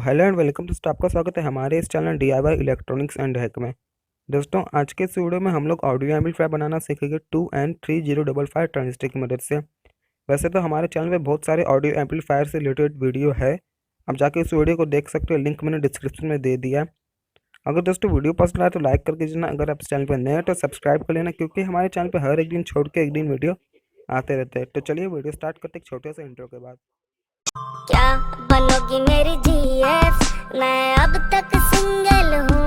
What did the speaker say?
Hello and welcome दोस्तों, आपका स्वागत है हमारे इस channel DIY electronics and hack में। दोस्तों आज के इस वीडियो में हम लोग ऑडियो एम्पलीफायर बनाना सीखेंगे 2N3055 ट्रांजिस्टर की मदद से। वैसे तो हमारे चैनल पे बहुत सारे ऑडियो एम्पलीफायर से रिलेटेड वीडियो है, आप जाके उस वीडियो को देख सकते हो, लिंक मैंने डिस्क्रिप्शन में दे दिया है। अगर दोस्तों वीडियो पसंद आए तो लाइक करके देना, अगर आप इस चैनल पर नए हैं तो सब्सक्राइब कर लेना, क्योंकि हमारे चैनल पर हर एक दिन छोड़ के एक दिन वीडियो आते रहते हैं। तो चलिए वीडियो स्टार्ट करते एक छोटे से इंट्रो के बाद। क्या बनोगी मेरी जीएफ, मैं अब तक सिंगल हूँ।